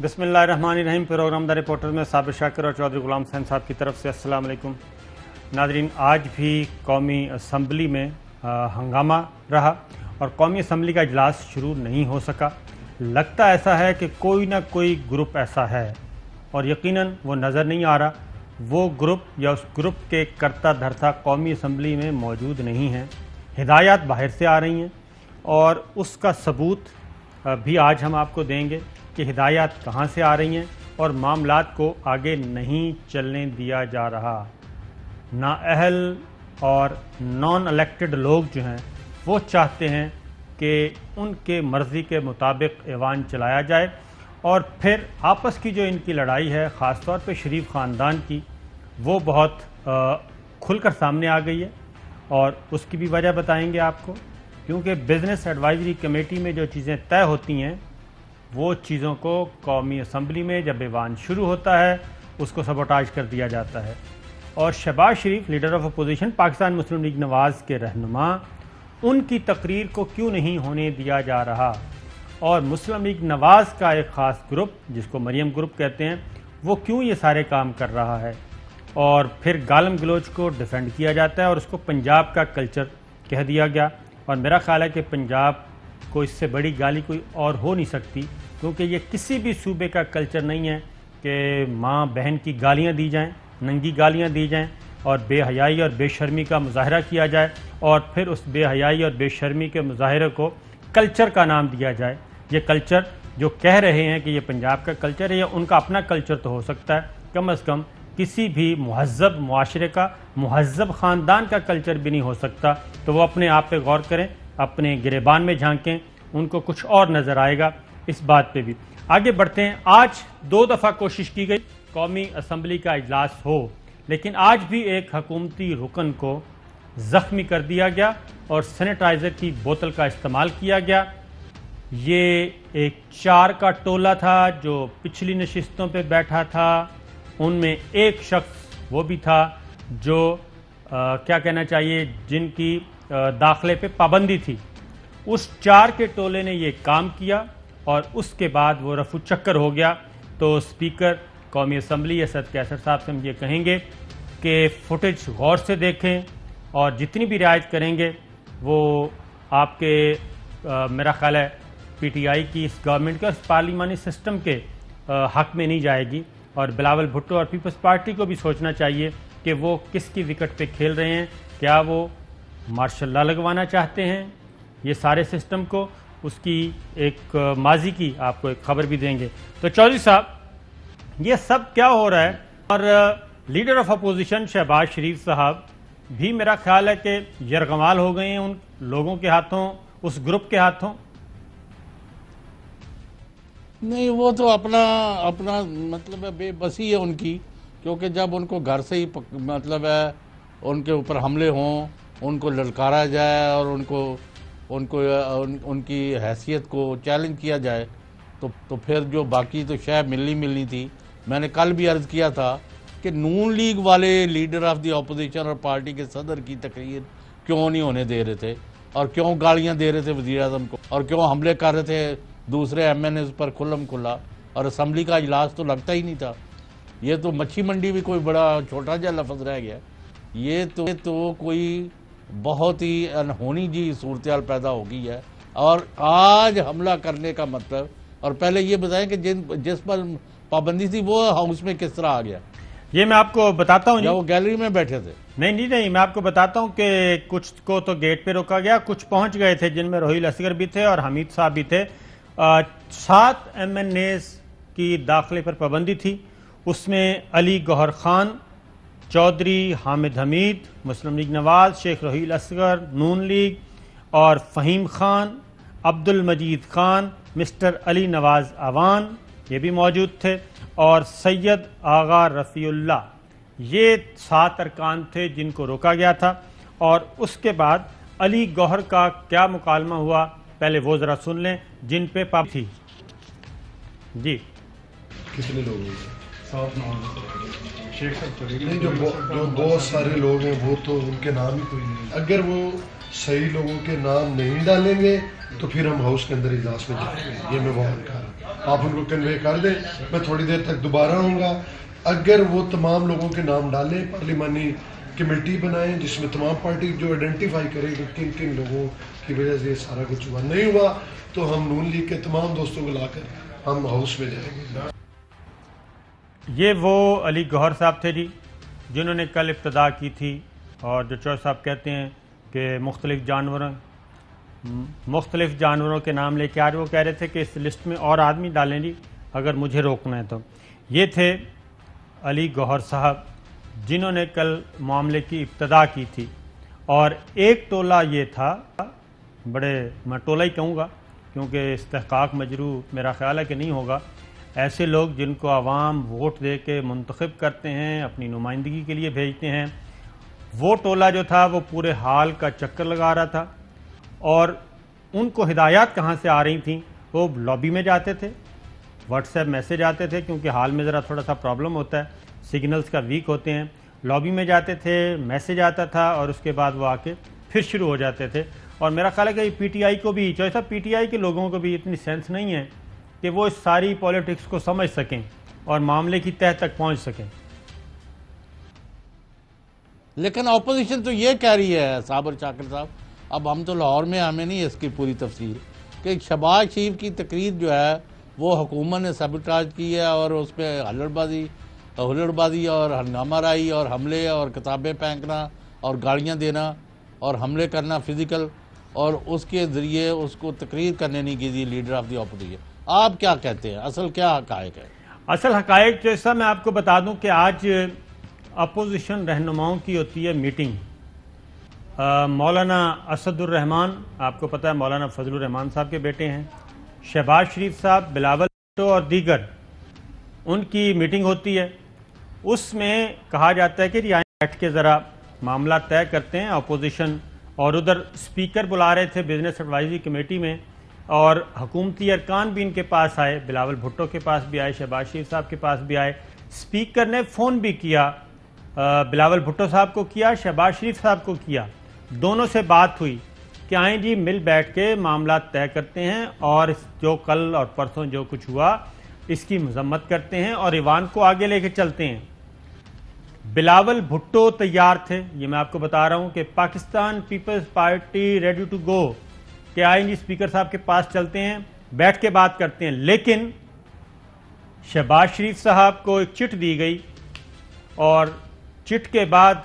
بسم اللہ الرحمن الرحیم۔ پروگرام دا رپورٹر میں صابر شاکر اور چودھری غلام حسین صاحب کی طرف سے السلام علیکم۔ ناظرین، آج بھی قومی اسمبلی میں ہنگامہ رہا اور قومی اسمبلی کا اجلاس شروع نہیں ہو سکا۔ لگتا ایسا ہے کہ کوئی نہ کوئی گروپ ایسا ہے اور یقیناً وہ نظر نہیں آ رہا، وہ گروپ یا اس گروپ کے کرتا دھرتا قومی اسمبلی میں موجود نہیں ہیں۔ ہدایات باہر سے آ رہی ہیں اور اس کا ثبوت بھی آج ہم آپ کو دیں گے کہ ہدایات کہاں سے آ رہی ہیں اور معاملات کو آگے نہیں چلنے دیا جا رہا۔ نااہل اور نان الیکٹڈ لوگ جو ہیں وہ چاہتے ہیں کہ ان کے مرضی کے مطابق ایوان چلایا جائے، اور پھر آپس کی جو ان کی لڑائی ہے خاص طور پہ شریف خاندان کی، وہ بہت کھل کر سامنے آ گئی ہے اور اس کی بھی وجہ بتائیں گے آپ کو، کیونکہ بزنس ایڈوائزری کمیٹی میں جو چیزیں طے ہوتی ہیں وہ چیزوں کو قومی اسمبلی میں جب ایوان شروع ہوتا ہے اس کو سبوٹاج کر دیا جاتا ہے۔ اور Shahbaz Sharif leader of opposition Pakistan Muslim League Nawaz کے رہنما، ان کی تقریر کو کیوں نہیں ہونے دیا جا رہا، اور مسلم لیگ نواز کا ایک خاص گروپ جس کو مریم گروپ کہتے ہیں وہ کیوں یہ سارے کام کر رہا ہے، اور پھر گالم گلوچ کو ڈیفینڈ کیا جاتا ہے اور اس کو پنجاب کا کلچر کہہ دیا گیا۔ اور میرا خیال ہے کہ پنجاب کو اس سے بڑی گالی کوئی اور ہو نہیں سکتی، کیونکہ یہ کسی بھی صوبے کا کلچر نہیں ہے کہ ماں بہن کی گالیاں دی جائیں، ننگی گالیاں دی جائیں اور بے حیائی اور بے شرمی کا مظاہرہ کیا جائے، اور پھر اس بے حیائی اور بے شرمی کے مظاہرے کو کلچر کا نام دیا جائے۔ یہ کلچر جو کہہ رہے ہیں کہ یہ پنجاب کا کلچر ہے، یا ان کا اپنا کلچر تو ہو سکتا ہے، کم از کم کسی بھی مہذب معاشرے کا، مہذب خاندان کا کلچر بھی نہیں ہو سکتا۔ تو وہ اپنے آپ پہ غور کریں، اپنے گریبان میں جھانکیں، ان کو کچھ اور نظر آئے گا اس بات پہ بھی۔ آگے بڑھتے ہیں۔ آج 2 دفعہ کوشش کی گئی قومی اسمبلی کا اجلاس ہو، لیکن آج بھی ایک حکومتی رکن کو زخمی کر دیا گیا اور سینیٹائزر کی بوتل کا استعمال کیا گیا۔ یہ ایک 4 کا ٹولہ تھا جو پچھلی نشستوں پہ بیٹھا تھا، ان میں ایک شخص وہ بھی تھا جو کیا کہنا چاہیے جن کی داخلے پہ پابندی تھی۔ اس 4 کے ٹولے نے یہ کام کیا اور اس کے بعد وہ رفو چکر ہو گیا۔ تو اسپیکر قومی اسمبلی اسد کیسر صاحب سے ہم یہ کہیں گے کہ فوٹیج غور سے دیکھیں اور جتنی بھی رعایت کریں گے وہ آپ کے میرا خیال ہے پی ٹی آئی کی اس گورنمنٹ کے اور اس پارلیمانی سسٹم کے حق میں نہیں جائے گی، اور بلاول بھٹو اور پیپلز پارٹی کو بھی سوچنا چاہیے کہ وہ کس کی وکٹ پہ کھیل رہے ہیں۔ کیا وہ مارشل لا لگوانا چاہتے ہیں یہ سارے سسٹم کو؟ اس کی ایک ماضی کی آپ کو ایک خبر بھی دیں گے۔ تو چودھری صاحب، یہ سب کیا ہو رہا ہے؟ اور لیڈر آف اپوزیشن شہباز شریف صاحب بھی میرا خیال ہے کہ یرغمال ہو گئے ہیں ان لوگوں کے ہاتھوں، اس گروپ کے ہاتھوں۔ نہیں، وہ تو اپنا مطلب ہے بے بسی ہے ان کی، کیونکہ جب ان کو گھر سے ہی مطلب ہے ان کے اوپر حملے ہوں، ان کو للکارا جائے اور ان کی حیثیت کو چیلنج کیا جائے، تو پھر جو باقی تو شے ملنی تھی۔ میں نے کل بھی عرض کیا تھا کہ نون لیگ والے لیڈر آف دی اپوزیشن اور پارٹی کے صدر کی تقریر کیوں نہیں ہونے دے رہے تھے، اور کیوں گالیاں دے رہے تھے وزیر اعظم کو، اور کیوں حملے کر رہے تھے دوسرے ایم این ایز پر کھلم کھلا، اور اسمبلی کا اجلاس تو لگتا ہی نہیں تھا۔ یہ تو مچھی منڈی بھی کوئی بڑا چھوٹا جا لفظ رہ گیا۔ یہ تو کوئی بہت ہی انہونی جی صورتحال پیدا ہو گئی ہے، اور آج حملہ کرنے کا مطلب، اور پہلے یہ بتائیں کہ جس پر پابندی تھی وہ ہاؤس میں کس طرح آ گیا؟ یہ میں آپ کو بتاتا ہوں، یا وہ گیلری میں بیٹھے تھے؟ نہیں، میں آپ کو بتاتا ہوں کہ کچھ کو تو گیٹ پہ روکا گیا، کچھ پہنچ گئے تھے جن میں روہیل اصغر بھی تھے اور حمید صاحب بھی تھے۔ 7 ایم این ایز کی داخلے پر پابندی تھی، اس میں علی گوہر خان، چودھری حامد حمید، مسلم لیگ نواز، شیخ روہیل اصغر نون لیگ، اور فہیم خان، عبد المجید خان، مسٹر علی نواز اوان یہ بھی موجود تھے، اور سید آغا رفیع اللہ۔ یہ 7 ارکان تھے جن کو روکا گیا تھا۔ اور اس کے بعد علی گوہر کا کیا مکالمہ ہوا، پہلے وہ ذرا سن لیں جن پہ پابندی تھی۔ جی کتنے لوگ ہیں؟ 7 نام نہیں، جو بہت سارے لوگ ہیں وہ تو ان کے نام ہی کوئی نہیں۔ اگر وہ صحیح لوگوں کے نام نہیں ڈالیں گے تو پھر ہم ہاؤس کے اندر اجلاس میں جائیں گے، یہ میں وہاں کہا رہا ہوں۔ آپ ان کو کنوے کر دیں. میں تھوڑی دیر تک دوبارہ ہوں گا. اگر وہ تمام لوگوں کے نام ڈالیں, پارلیمانی کمیٹی بنائیں جس میں تمام پارٹی جو آئیڈینٹیفائی کرے کہ کن کن لوگوں کی وجہ سے یہ سارا کچھ ہوا, نہیں ہوا تو ہم نون لیگ کے تمام دوستوں کو لا کر ہم ہاؤس میں جائیں گے. یہ وہ علی گوہر صاحب تھے جی جنہوں نے کل ابتدا کی تھی, اور جو چوہدری صاحب کہتے ہیں کہ مختلف جانوروں کے نام لے کے آج وہ کہہ رہے تھے کہ اس لسٹ میں اور آدمی ڈالیں جی اگر مجھے روکنا ہے تو. یہ تھے علی گوہر صاحب جنہوں نے کل معاملے کی ابتدا کی تھی. اور ایک ٹولہ یہ تھا, میں ٹولہ ہی کہوں گا کیونکہ استحقاق مجروح میرا خیال ہے کہ نہیں ہوگا, ایسے لوگ جن کو عوام ووٹ دے کے منتخب کرتے ہیں, اپنی نمائندگی کے لیے بھیجتے ہیں. وہ ٹولہ جو تھا وہ پورے حال کا چکر لگا رہا تھا, اور ان کو ہدایات کہاں سے آ رہی تھیں؟ وہ لابی میں جاتے تھے, واٹس ایپ میسیج آتے تھے کیونکہ حال میں ذرا تھوڑا سا پرابلم ہوتا ہے, سگنلز کا ویک ہوتے ہیں. لابی میں جاتے تھے, میسیج آتا تھا, اور اس کے بعد وہ آ کے پھر شروع ہو جاتے تھے. اور میرا خیال ہے کہ پی ٹی آئی کو بھی, چوہدری صاحب پی ٹی آئی کے لوگوں کو بھی اتنی سینس نہیں ہے کہ وہ اس ساری پولیٹکس کو سمجھ سکیں اور معاملے کی تہہ تک پہنچ سکیں. لیکن اپوزیشن تو یہ کہہ رہی ہے صابر شاکر صاحب, اب ہم تو لاہور میں, ہمیں نہیں اس کی پوری تفصیل, کہ شہباز شریف کی تقریر جو ہے وہ حکومت نے سیبوٹاج کی ہے, اور اس پہ ہلڑ بازی اور ہنگامہ رائی اور حملے اور کتابیں پھینکنا اور گاڑیاں دینا اور حملے کرنا فزیکل, اور اس کے ذریعے اس کو تقریر کرنے نہیں کی تھی لیڈر آف دی اپوزیشن. آپ کیا کہتے ہیں, اصل کیا حقائق ہے؟ اصل حقائق جیسا میں آپ کو بتا دوں کہ آج اپوزیشن رہنماؤں کی ہوتی ہے میٹنگ. مولانا اسد الرحمان, آپ کو پتہ ہے مولانا فضل الرحمان صاحب کے بیٹے ہیں, شہباز شریف صاحب, بلاول بھٹو اور دیگر, ان کی میٹنگ ہوتی ہے. اس میں کہا جاتا ہے کہ جی آئیں بیٹھ کے ذرا معاملہ طے کرتے ہیں. اپوزیشن اور ادھر اسپیکر بلا رہے تھے بزنس ایڈوائزری کمیٹی میں, اور حکومتی ارکان بھی ان کے پاس آئے, بلاول بھٹو کے پاس بھی آئے, شہباز شریف صاحب کے پاس بھی آئے. اسپیکر نے فون بھی کیا, بلاول بھٹو صاحب کو کیا, شہباز شریف صاحب کو کیا, دونوں سے بات ہوئی کہ آئیں جی مل بیٹھ کے معاملات طے کرتے ہیں, اور جو کل اور پرسوں جو کچھ ہوا اس کی مذمت کرتے ہیں اور ایوان کو آگے لے کے چلتے ہیں. بلاول بھٹو تیار تھے, یہ میں آپ کو بتا رہا ہوں کہ Pakistan Peoples Party ready to go, کہ آئیں جی اسپیکر صاحب کے پاس چلتے ہیں, بیٹھ کے بات کرتے ہیں. لیکن شہباز شریف صاحب کو ایک چٹ دی گئی, اور چٹ کے بعد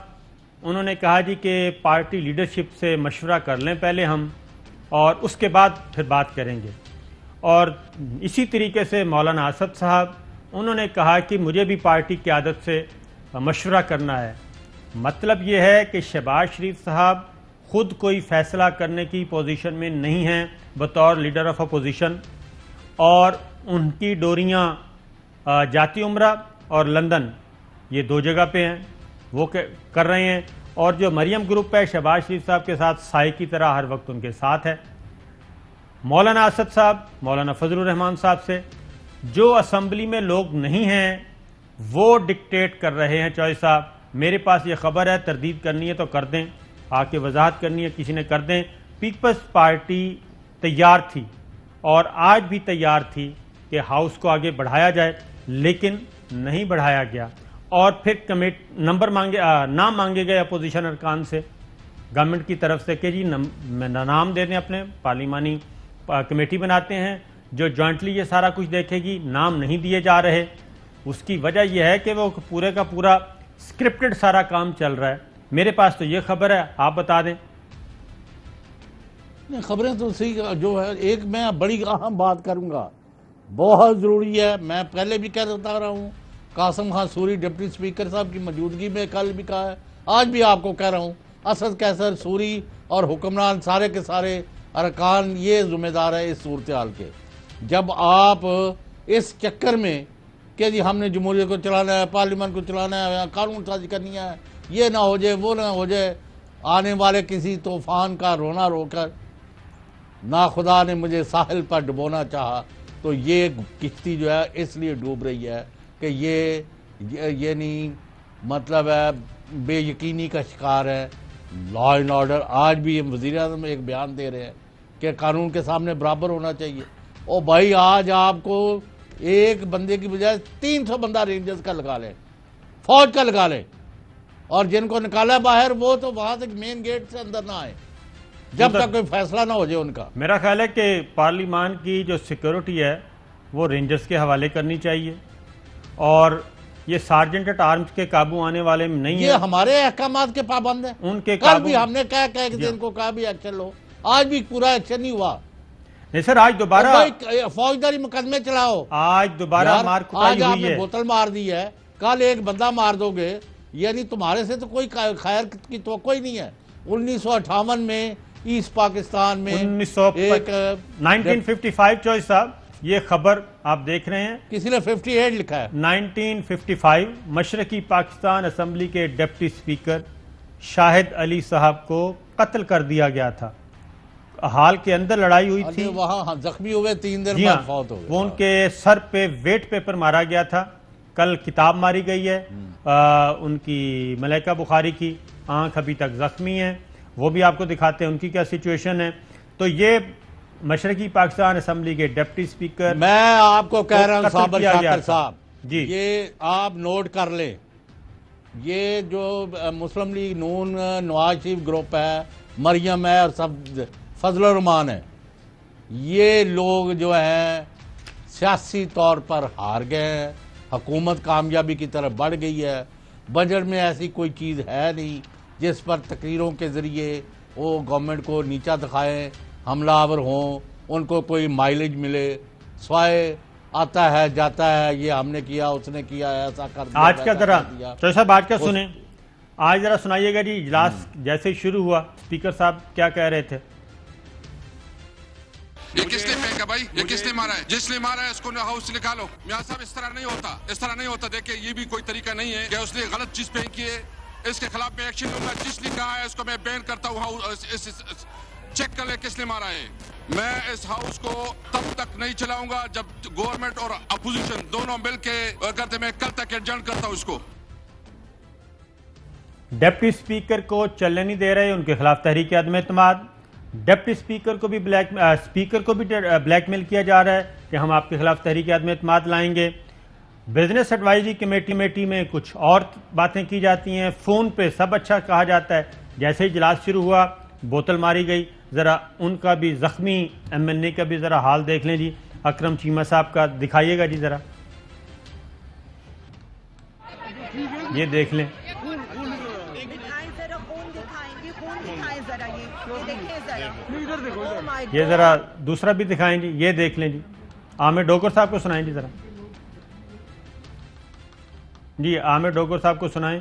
انہوں نے کہا جی کہ پارٹی لیڈرشپ سے مشورہ کر لیں پہلے ہم, اور اس کے بعد پھر بات کریں گے. اور اسی طریقے سے مولانا اسد صاحب, انہوں نے کہا کہ مجھے بھی پارٹی قیادت سے مشورہ کرنا ہے. مطلب یہ ہے کہ شہباز شریف صاحب خود کوئی فیصلہ کرنے کی پوزیشن میں نہیں ہیں بطور لیڈر آف اپوزیشن, اور ان کی ڈوریاں جاتی عمرہ اور لندن یہ دو جگہ پہ ہیں, وہ کر رہے ہیں. اور جو مریم گروپ ہے شہباز شریف صاحب کے ساتھ سائے کی طرح ہر وقت ان کے ساتھ ہے. مولانا اسد صاحب مولانا فضل الرحمان صاحب سے جو اسمبلی میں لوگ نہیں ہیں وہ ڈکٹیٹ کر رہے ہیں, چوہدری صاحب میرے پاس یہ خبر ہے, تردید کرنی ہے تو کر دیں, آ کے وضاحت کرنی ہے کسی نے کر دیں. پیپلز پارٹی تیار تھی اور آج بھی تیار تھی کہ ہاؤس کو آگے بڑھایا جائے, لیکن نہیں بڑھایا گیا. اور پھر نام مانگے گئے اپوزیشن ارکان سے گورنمنٹ کی طرف سے کہ جی نام دے دیں, اپنے پارلیمانی کمیٹی بناتے ہیں جو جوائنٹلی یہ سارا کچھ دیکھے گی. نام نہیں دیے جا رہے. اس کی وجہ یہ ہے کہ وہ پورے کا پورا اسکرپٹڈ سارا کام چل رہا ہے. میرے پاس تو یہ خبر ہے, آپ بتا دیں. خبریں تو صحیح جو ہے, ایک میں بڑی اہم بات کروں گا, بہت ضروری ہے, میں پہلے بھی کہتا رہا ہوں, Qasim Khan sorry deputy speaker صاحب کی موجودگی میں کل بھی کہا ہے, آج بھی آپ کو کہہ رہا ہوں, اسد کیسر, سوری اور حکمران سارے کے سارے ارکان یہ ذمہ دار ہے اس صورتحال کے. جب آپ اس چکر میں کہ جی ہم نے جمہوریت کو چلانا ہے, پارلیمنٹ کو چلانا ہے, قانون سازی کرنی ہے, یہ نہ ہو جائے وہ نہ ہو جائے, آنے والے کسی طوفان کا رونا رو کر نہ خدا نے مجھے ساحل پر ڈبونا چاہا, تو یہ کشتی جو ہے اس لیے ڈوب رہی ہے کہ یہ نہیں مطلب ہے بے یقینی کا شکار ہے. لا اینڈ آرڈر, آج بھی وزیر اعظم ایک بیان دے رہے ہیں کہ قانون کے سامنے برابر ہونا چاہیے. او بھائی, آج آپ کو ایک بندے کی بجائے 300 بندہ رینجرز کا لگا لے، فوج کا لگا لے، اور جن کو نکالا باہر وہ تو وہاں سے مین گیٹ سے اندر نہ آئے جب تک کوئی فیصلہ نہ ہو جائے ان کا۔ میرا خیال ہے کہ پارلیمان کی جو سیکیورٹی ہے وہ رینجرز کے حوالے کرنی چاہیے، اور یہ سارجنٹ ایٹ آرمز کے قابو آنے والے نہیں ہیں، یہ ہمارے احکامات کے پابند ہیں۔ ان کے کل بھی ہم نے کہہ کہ ان کو کہا بھی ایکشن لو، آج بھی پورا ایکشن نہیں ہوا۔ نہیں سر، آج دوبارہ فوجداری مقدمے چلاؤ، آج دوبارہ مار کٹائی آج آپ ہوئی نے ہے۔ بوتل مار دی ہے، کل ایک بندہ مار دو گے، یعنی تمہارے سے تو کوئی خیر کی توقع ہی نہیں ہے۔ 1958 میں ایسٹ پاکستان میں 1955 چوائس صاحب، یہ خبر آپ دیکھ رہے ہیں، کسی نے 58 لکھا ہے۔ 1955 مشرقی پاکستان اسمبلی کے ڈپٹی سپیکر شاہد علی صاحب کو قتل کر دیا گیا تھا۔ حال کے اندر لڑائی ہوئی تھی، وہاں زخمی ہوئے، 3 دن جی بعد ہاں، فوت ہو گئے۔ وہ ان کے سر پہ ویٹ پیپر مارا گیا تھا۔ کل کتاب ماری گئی ہے ان کی، ملائکہ بخاری کی، آنکھ ابھی تک زخمی ہے، وہ بھی آپ کو دکھاتے ہیں ان کی کیا سچویشن ہے۔ تو یہ مشرقی پاکستان اسمبلی کے ڈپٹی سپیکر، میں آپ کو کہہ رہا ہوں قتل صابر کیا گیا شاکر تھا۔ صاحب، جی یہ آپ نوٹ کر لیں، یہ جو مسلم لیگ نون نواز شریف گروپ ہے، مریم ہے اور سب فضل الرحمان ہے، یہ لوگ جو ہیں سیاسی طور پر ہار گئے ہیں، حکومت کامیابی کی طرف بڑھ گئی ہے، بجٹ میں ایسی کوئی چیز ہے نہیں جس پر تقریروں کے ذریعے وہ گورنمنٹ کو نیچا دکھائیں، حملہ آور ہوں، ان کو کوئی مائلیج ملے، سوائے آتا ہے جاتا ہے، یہ ہم نے کیا، اس نے کیا، ایسا کر دیا، آج کا ذرا دیا۔ چوہدری صاحب آج کا سنیں، آج ذرا سنائیے گا جی، اجلاس جیسے ہی شروع ہوا سپیکر صاحب کیا کہہ رہے تھے؟ یہ کس نے پھینکا بھائی؟ یہ کس نے مارا ہے؟ جس نے مارا ہے اس کو ہاؤس سے نکالو۔ میاں صاحب اس طرح نہیں ہوتا، اس طرح نہیں ہوتا۔ دیکھیں یہ بھی کوئی طریقہ نہیں ہے کہ اس نے غلط چیز پھینکی ہے، اس کے خلاف میں ایکشن لوں گا۔ جس نے کہا ہے اس کو میں بین کرتا ہوں، چیک کر لے کس نے مارا ہے۔ میں اس ہاؤس کو تب تک نہیں چلاؤں گا جب گورنمنٹ اور اپوزیشن دونوں مل کے کرتے، میں کل تک ایڈجرن کرتا ہوں اس کو۔ ڈپٹی سپیکر کو چلنے نہیں دے رہے، ان کے خلاف تحریک عدم اعتماد۔ ڈپٹی سپیکر کو بھی بلیک میل کیا جا رہا ہے کہ ہم آپ کے خلاف تحریک عدم اعتماد لائیں گے۔ بزنس ایڈوائزری کمیٹی میں کچھ اور باتیں کی جاتی ہیں، فون پہ سب اچھا کہا جاتا ہے۔ جیسے ہی اجلاس شروع ہوا بوتل ماری گئی۔ ذرا ان کا بھی زخمی ایم این اے کا بھی ذرا حال دیکھ لیں جی، اکرم چیمہ صاحب کا دکھائیے گا جی ذرا، یہ دیکھ لیں، یہ ذرا دوسرا بھی دکھائیں جی، یہ دیکھ لیں جی، عامر ڈوگر صاحب کو سنائیں جی ذرا، جی عامر ڈوگر صاحب کو سنائیں۔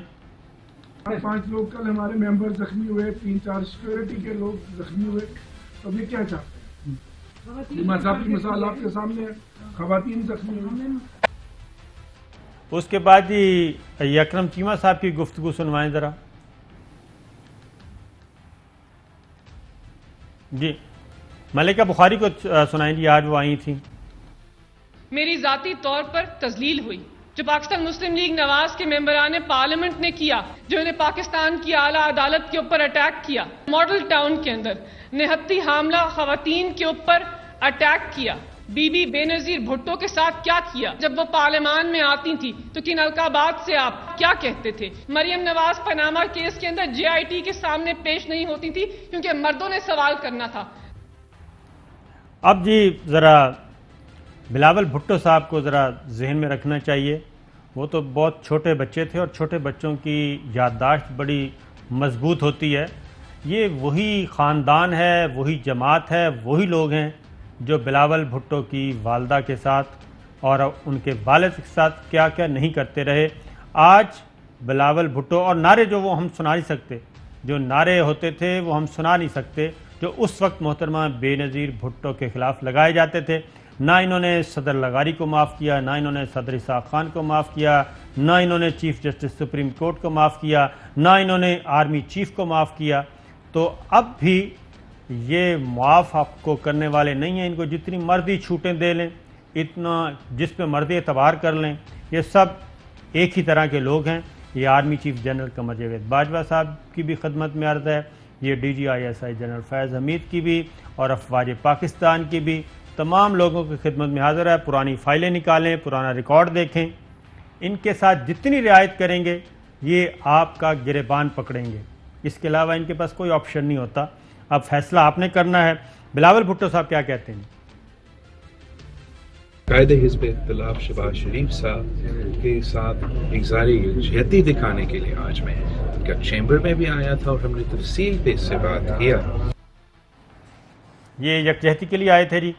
5 لوگ کل ہمارے ممبر زخمی ہوئے، 3-4 سیکیورٹی کے لوگ زخمی ہوئے، اب یہ کیا چاہتے ہیں؟ مذہب کی مثال آپ کے سامنے ہے، خواتین زخمی ہوئی۔ اس کے بعد جی اکرم چیمہ صاحب کی گفتگو سنوائیں ذرا، جی ملکہ بخاری کو سنائیں جی، آج وہ آئی تھیں۔ میری ذاتی طور پر تذلیل ہوئی جو پاکستان مسلم لیگ نواز کے ممبران پارلیمنٹ نے کیا، جو انہیں پاکستان کی اعلیٰ عدالت کے اوپر اٹیک کیا، ماڈل ٹاؤن کے اندر نہتی حاملہ خواتین کے اوپر اٹیک کیا، بی بی بے نظیر بھٹو کے ساتھ کیا کیا، جب وہ پارلیمان میں آتی تھی تو کن القابات سے آپ کیا کہتے تھے۔ مریم نواز پاناما کیس کے اندر جے آئی ٹی کے سامنے پیش نہیں ہوتی تھی کیونکہ مردوں نے سوال کرنا تھا۔ اب جی ذرا بلاول بھٹو صاحب کو ذرا ذہن میں رکھنا چاہیے، وہ تو بہت چھوٹے بچے تھے اور چھوٹے بچوں کی یادداشت بڑی مضبوط ہوتی ہے۔ یہ وہی خاندان ہے، وہی جماعت ہے، وہی لوگ ہیں جو بلاول بھٹو کی والدہ کے ساتھ اور ان کے والد کے ساتھ کیا کیا نہیں کرتے رہے۔ آج بلاول بھٹو اور نعرے جو وہ ہم سنا نہیں سکتے، جو نعرے ہوتے تھے وہ ہم سنا نہیں سکتے، جو اس وقت محترمہ بے نظیر بھٹو کے خلاف لگائے جاتے تھے، نہ انہوں نے صدر لغاری کو معاف کیا، نہ انہوں نے صدر اسحاق خان کو معاف کیا، نہ انہوں نے چیف جسٹس سپریم کورٹ کو معاف کیا، نہ انہوں نے آرمی چیف کو معاف کیا۔ تو اب بھی یہ معاف آپ کو کرنے والے نہیں ہیں، ان کو جتنی مرضی چھوٹیں دے لیں، اتنا جس پہ مرضی اعتبار کر لیں، یہ سب ایک ہی طرح کے لوگ ہیں۔ یہ army chief general Qamar Javed Bajwa صاحب کی بھی خدمت میں عرض ہے، یہ D G I S I general Faiz Hameed کی بھی اور افواج پاکستان کی بھی، تمام لوگوں کی خدمت میں حاضر ہے. پرانی فائلیں نکالیں, پرانا ریکارڈ دیکھیں, ان کے ساتھ جتنی رعایت کریں گے یہ آپ کا گریبان پکڑیں گے, اس کے علاوہ ان کے پاس کوئی آپشن نہیں ہوتا. اب فیصلہ آپ نے کرنا ہے. بلاول بھٹو صاحب کیا کہتے ہیں؟ قائد حزب اختلاف شہباز شریف صاحب کے ساتھ ایک ظاہری یکجہتی دکھانے کے لیے آج میں کا چیمبر میں بھی آیا تھا اور ہم نے تفصیل پہ اس سے بات کیا. یہ یکجہتی کے لیے آئے تھے جی؟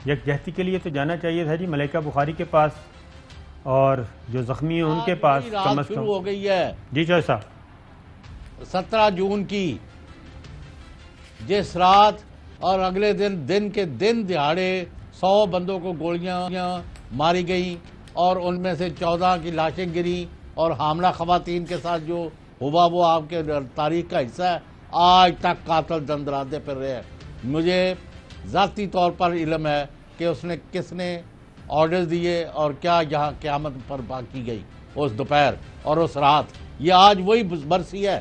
یکجہتی کے لیے تو جانا چاہیے تھا جی ملیکہ بخاری کے پاس, اور جو زخمی ہیں ان کے پاس کم از کم. شروع ہو گئی ہے جی چوہے صاحب. 17 جون کی, جس رات اور اگلے دن کے دن دہاڑے 100 بندوں کو گولیاں ماری گئیں اور ان میں سے 14 کی لاشیں گری, اور حاملہ خواتین کے ساتھ جو ہوا وہ آپ کے تاریخ کا حصہ ہے. آج تک قاتل دندراتے پھر رہے ہیں. مجھے ذاتی طور پر علم ہے کہ کس نے آرڈرز دیے اور کیا یہاں قیامت پر باقی گئی اس دوپہر اور اس رات. یہ آج وہی برسی ہے.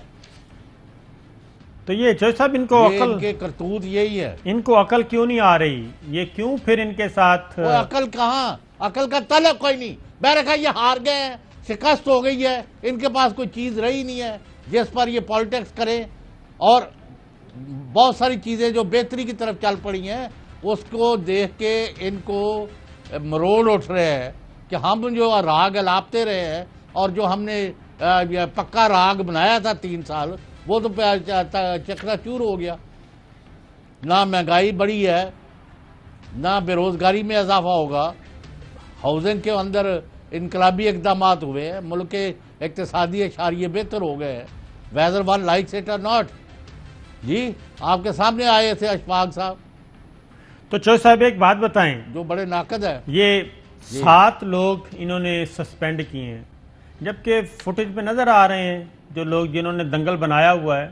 تو یہ چوہے صاحب ان کو عقل, ان کے کرتوت یہی ہے. ان کو عقل کیوں نہیں آ رہی؟ یہ کیوں پھر ان کے ساتھ وہ عقل کہاں؟ عقل کا طلب کوئی نہیں. میں نے کہا یہ ہار گئے ہیں, شکست ہو گئی ہے, ان کے پاس کوئی چیز رہی نہیں ہے جس پر یہ پالیٹکس کریں. اور بہت ساری چیزیں جو بہتری کی طرف چل پڑی ہیں اس کو دیکھ کے ان کو مروڑ اٹھ رہے ہیں کہ ہم جو راگ الاپتے رہے ہیں اور جو ہم نے پکا راگ بنایا تھا 3 سال, وہ تو چکنا چور ہو گیا. نہ مہنگائی بڑھی ہے, نہ بے روزگاری میں اضافہ ہوگا, ہاؤسنگ کے اندر انقلابی اقدامات ہوئے ہیں, ملک کے اقتصادی اشاریے بہتر ہو گئے ہیں. ویدر ون لائکس اٹ اور ناٹ. جی آپ کے سامنے آئے تھے اشفاق صاحب. تو چوہے صاحب ایک بات بتائیں, جو بڑے ناقد ہیں, یہ 7 لوگ انہوں نے سسپینڈ کیے ہیں, جبکہ فوٹیج پہ نظر آ رہے ہیں جو لوگ جنہوں نے دنگل بنایا ہوا ہے,